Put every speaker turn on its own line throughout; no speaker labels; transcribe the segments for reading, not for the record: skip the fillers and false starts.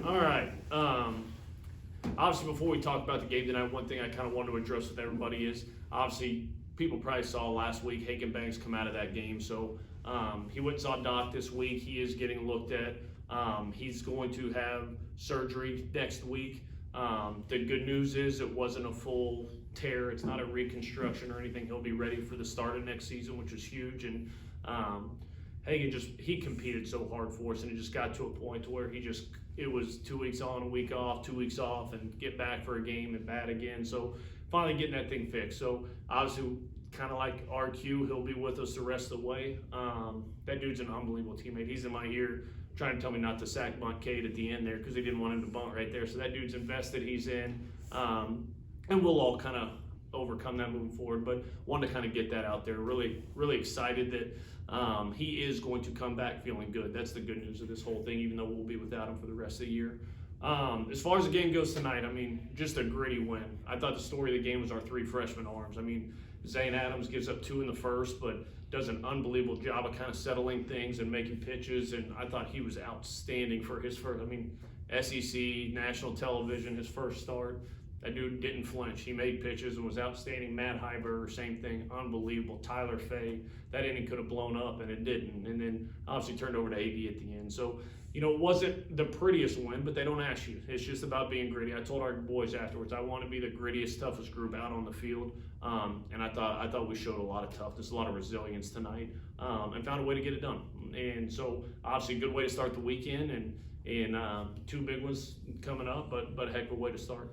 All right. Obviously, before we talk about the game tonight, one thing I kind of wanted to address with everybody is obviously people probably saw last week Hagen Banks come out of that game. So he went and saw Doc this week. He is getting looked at. He's going to have surgery next week. The good news is it wasn't a full tear. It's not a reconstruction or anything. He'll be ready for the start of next season, which is huge. And Hagen he competed so hard for us, and it just got to a point to where it was 2 weeks on, a week off, 2 weeks off, and get back for a game and bad again. So finally getting that thing fixed. So obviously, kind of like RQ, he'll be with us the rest of the way. That dude's an unbelievable teammate. He's in my ear trying to tell me not to sack McCants at the end there because he didn't want him to bunt right there. So that dude's invested. He's in. And we'll all kind of overcome that moving forward. But wanted to kind of get that out there. Really, really excited that he is going to come back feeling good. That's the good news of this whole thing, even though we'll be without him for the rest of the year. As far as the game goes tonight, I mean, just a gritty win. I thought the story of the game was our three freshman arms. I mean, Zane Adams gives up 2 in the first, but does an unbelievable job of kind of settling things and making pitches, and I thought he was outstanding for his first, SEC, national television, his first start. That dude didn't flinch. He made pitches and was outstanding. Matt Heiberger, same thing, unbelievable. Tyler Fay, that inning could have blown up, and it didn't. And then obviously turned over to AB at the end. So, it wasn't the prettiest win, but they don't ask you. It's just about being gritty. I told our boys afterwards, I want to be the grittiest, toughest group out on the field. And I thought we showed a lot of toughness, a lot of resilience tonight, and found a way to get it done. And so, obviously, a good way to start the weekend, and 2 big ones coming up, but a heck of a way to start.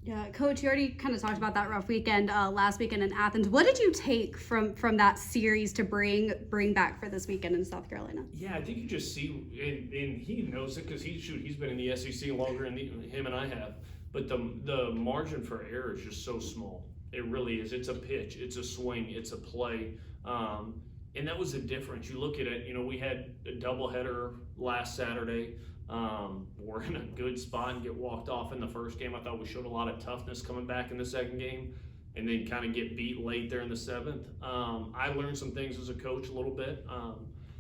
Yeah, Coach, you already kind of talked about that rough weekend last weekend in Athens. What did you take from that series to bring back for this weekend in South Carolina?
Yeah, I think you just see, and he knows it because he's been in the SEC longer than him and I have. But the margin for error is just so small. It really is. It's a pitch, it's a swing, it's a play, and that was the difference. You look at it. We had a doubleheader last Saturday. We're in a good spot and get walked off in the first game. I thought we showed a lot of toughness coming back in the second game, and then kind of get beat late there in the 7th. I learned some things as a coach a little bit,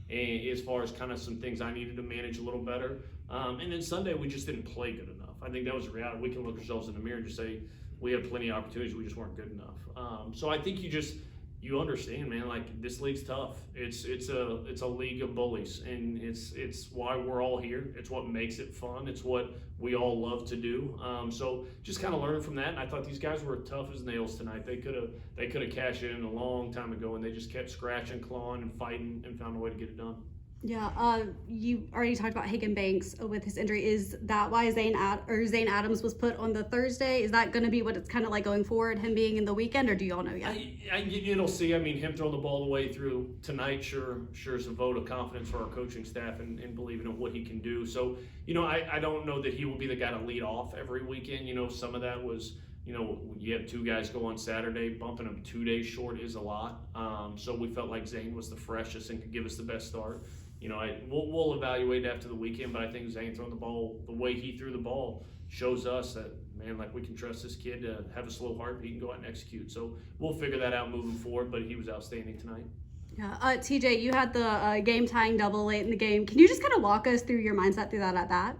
and as far as kind of some things I needed to manage a little better. And then Sunday we just didn't play good enough. I think that was the reality. We can look ourselves in the mirror and just say we had plenty of opportunities, we just weren't good enough. So I think you understand, man, like this league's tough. It's a league of bullies, and it's why we're all here. It's what makes it fun. It's what we all love to do. So just kind of learning from that. And I thought these guys were tough as nails tonight. They could have cashed it in a long time ago, and they just kept scratching, clawing, and fighting, and found a way to get it done.
Yeah, you already talked about Hagen Banks with his injury. Is that why Zane Adams was put on the Thursday? Is that going to be what it's kind of like going forward, him being in the weekend, or do you all know yet?
You'll see. Him throwing the ball the way through tonight sure is a vote of confidence for our coaching staff and believing in what he can do. So, I don't know that he will be the guy to lead off every weekend. Some of that was, you have 2 guys go on Saturday, bumping them 2 days short is a lot. So we felt like Zane was the freshest and could give us the best start. We'll evaluate after the weekend, but I think Zane throwing the ball the way he threw the ball shows us that, man, like we can trust this kid to have a slow heart, he can go out and execute. So we'll figure that out moving forward, but he was outstanding tonight.
Yeah, TJ, you had the game-tying double late in the game. Can you just kind of walk us through your mindset through that at bat?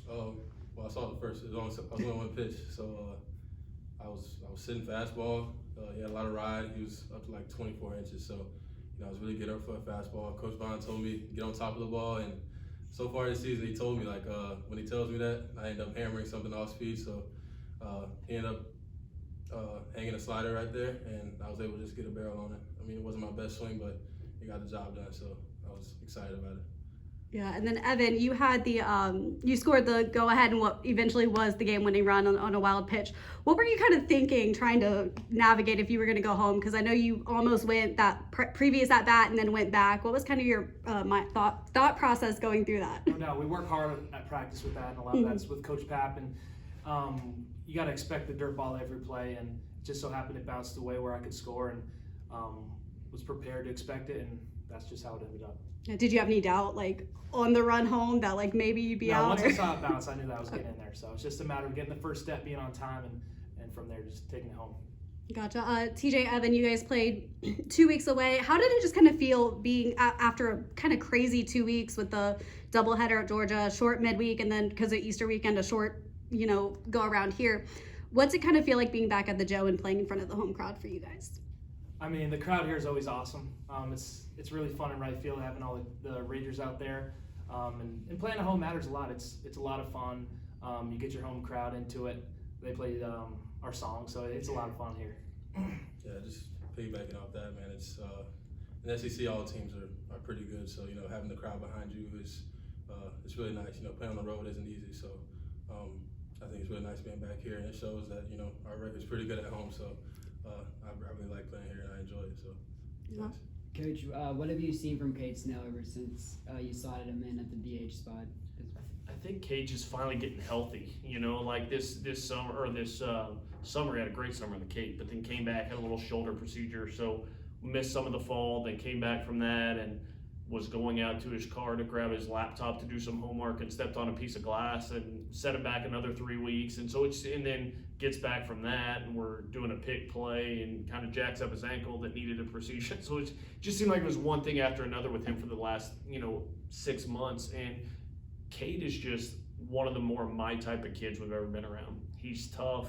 Well, I saw the first. I was only 1 pitch, so I was sitting fastball. He had a lot of ride. He was up to like 24 inches, so I was really good up for a fastball. Coach Vaughn told me get on top of the ball, and so far this season he told me when he tells me that, I end up hammering something off speed. So he ended up hanging a slider right there, and I was able to just get a barrel on it. It wasn't my best swing, but he got the job done, so I was excited about it.
Yeah, and then Evan, you had you scored the go-ahead and what eventually was the game-winning run on a wild pitch. What were you kind of thinking, trying to navigate if you were going to go home? Because I know you almost went that previous at bat and then went back. What was kind of your thought process going through that?
No, we work hard at practice with that, and a lot of that's with Coach Papp. And you got to expect the dirt ball every play, and it just so happened it bounced the way where I could score, and was prepared to expect it, and that's just how it ended up.
Did you have any doubt, on the run home, that maybe you'd be out?
Once I saw it bounce, I knew that I was getting in there. So it's just a matter of getting the first step, being on time, and from there just taking it home.
Gotcha. TJ, Evan, you guys played 2 weeks away. How did it just kind of feel being after a kind of crazy 2 weeks with the doubleheader at Georgia, short midweek, and then because of Easter weekend, a short, go around here? What's it kind of feel like being back at the Joe and playing in front of the home crowd for you guys?
I mean, the crowd here is always awesome. It's really fun in right field having all the Rangers out there, and playing at home matters a lot. It's a lot of fun. You get your home crowd into it. They played our song, so it's a lot of fun here.
Yeah, just piggybacking off that, man. It's in the SEC, all the teams are pretty good. So having the crowd behind you is it's really nice. Playing on the road isn't easy. So I think it's really nice being back here, and it shows that our record's pretty good at home. So I really like playing here, and I enjoy it. So
Yeah.
nice.
Coach, what have you seen from Cade Snell ever since you slotted him in at the DH spot?
I think Cage is finally getting healthy. Like this summer he had a great summer in the Cape, but then came back, had a little shoulder procedure, so missed some of the fall. Then came back from that and was going out to his car to grab his laptop to do some homework and stepped on a piece of glass and set it back another 3 weeks. And so and then gets back from that, and we're doing a pick play and kind of jacks up his ankle that needed a procedure. So it just seemed like it was one thing after another with him for the last 6 months. And Cade is just one of the more my type of kids we've ever been around. He's tough.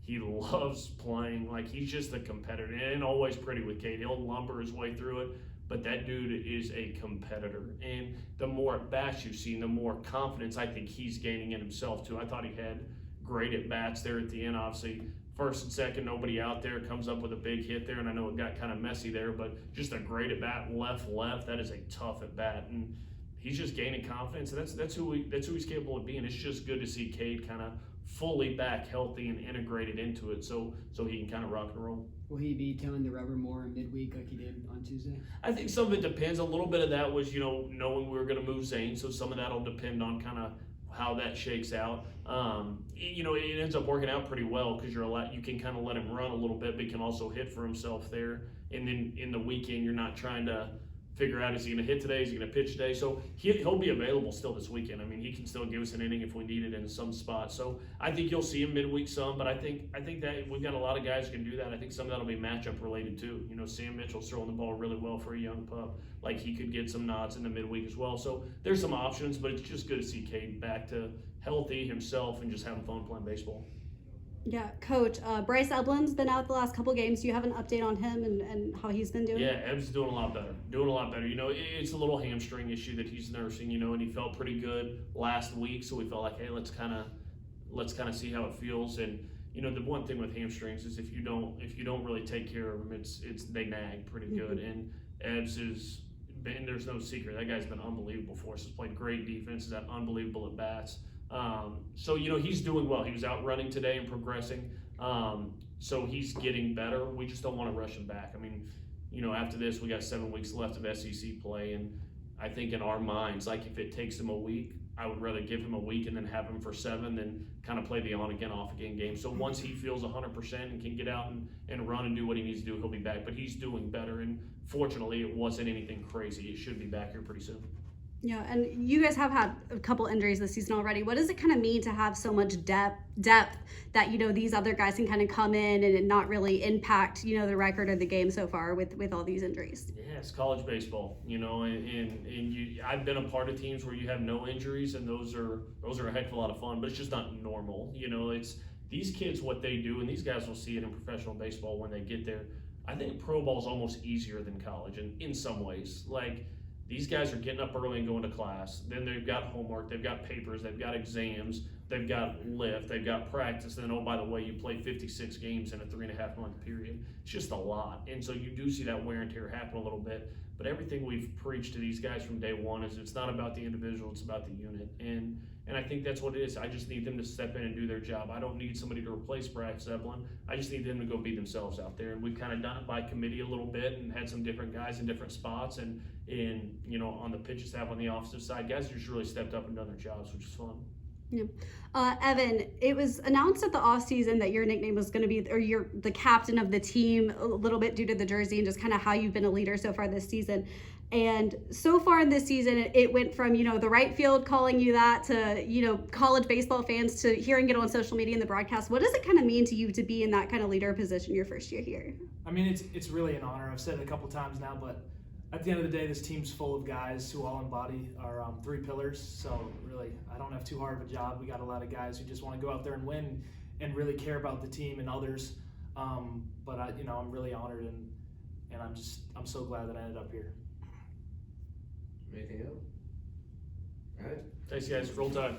He loves playing. Like, he's just a competitor. And always pretty with Cade. He'll lumber his way through it. But that dude is a competitor. And the more at-bats you've seen, the more confidence I think he's gaining in himself, too. I thought he had great at-bats there at the end. Obviously, first and second, nobody out there. Comes up with a big hit there. And I know it got kind of messy there. But just a great at-bat, left. That is a tough at-bat. And he's just gaining confidence, and that's who he's capable of being. It's just good to see Cade kind of fully back healthy and integrated into it, so he can kind of rock and roll.
Will he be tilling the rubber more in midweek like he did on Tuesday?
I think some of it depends. A little bit of that was knowing we were going to move Zane, so some of that'll depend on kind of how that shakes out. It ends up working out pretty well because you can kind of let him run a little bit, but he can also hit for himself there. And then in the weekend, you're not trying to figure out, is he going to hit today? Is he going to pitch today? So he'll be available still this weekend. I mean, he can still give us an inning if we need it in some spot. So I think you'll see him midweek some, but I think that we've got a lot of guys who can do that. I think some of that'll be matchup related too. Sam Mitchell's throwing the ball really well for a young pup. Like, he could get some nods in the midweek as well. So there's some options, but it's just good to see Cade back to healthy himself and just having fun playing baseball.
Yeah, Coach, Bryce Eblin's been out the last couple games. Do you have an update on him and how he's been doing?
Yeah, Eb's doing a lot better. It's a little hamstring issue that he's nursing, and he felt pretty good last week, so we felt like, hey, let's kind of see how it feels. And the one thing with hamstrings is if you don't really take care of them, they nag pretty good. And Eb's there's no secret, that guy's been unbelievable for us. He's played great defense, he's had unbelievable at bats. So he's doing well. He was out running today and progressing. So he's getting better. We just don't want to rush him back. I mean, after this, we got 7 weeks left of SEC play, and I think in our minds, like, if it takes him a week, I would rather give him a week and then have him for 7 than kind of play the on again, off again game. So once he feels 100% and can get out and run and do what he needs to do, he'll be back. But he's doing better, and fortunately, it wasn't anything crazy. It should be back here pretty soon.
Yeah, and you guys have had a couple injuries this season already. What does it kind of mean to have so much depth that these other guys can kind of come in and not really impact the record of the game so far with all these injuries?
Yeah, it's college baseball, and I've been a part of teams where you have no injuries, and those are a heck of a lot of fun, but it's just not normal. It's these kids, what they do, and these guys will see it in professional baseball when they get there. I think pro ball is almost easier than college, and in some ways, like, these guys are getting up early and going to class. Then they've got homework, they've got papers, they've got exams, they've got lift, they've got practice. And then, oh, by the way, you play 56 games in a 3.5 month period. It's just a lot. And so you do see that wear and tear happen a little bit. But everything we've preached to these guys from day one is it's not about the individual, it's about the unit. And I think that's what it is. I just need them to step in and do their job. I don't need somebody to replace Bryce Eblin. I just need them to go be themselves out there. And we've kind of done it by committee a little bit and had some different guys in different spots. And on the pitching staff, on the offensive side, guys just really stepped up and done their jobs, which is fun.
Yeah. Evan, it was announced at the offseason that your nickname was going to be, or you're the captain of the team, a little bit due to the jersey and just kind of how you've been a leader so far this season. And so far in this season, it went from, the right field calling you that to, college baseball fans to hearing it on social media and the broadcast. What does it kind of mean to you to be in that kind of leader position your first year here?
I mean, it's really an honor. I've said it a couple times now, but at the end of the day, this team's full of guys who all embody our 3 pillars. So really, I don't have too hard of a job. We got a lot of guys who just want to go out there and win and really care about the team and others. But I'm really honored and I'm so glad that I ended up here.
Anything else? All right.
Thanks, guys. Roll Tide.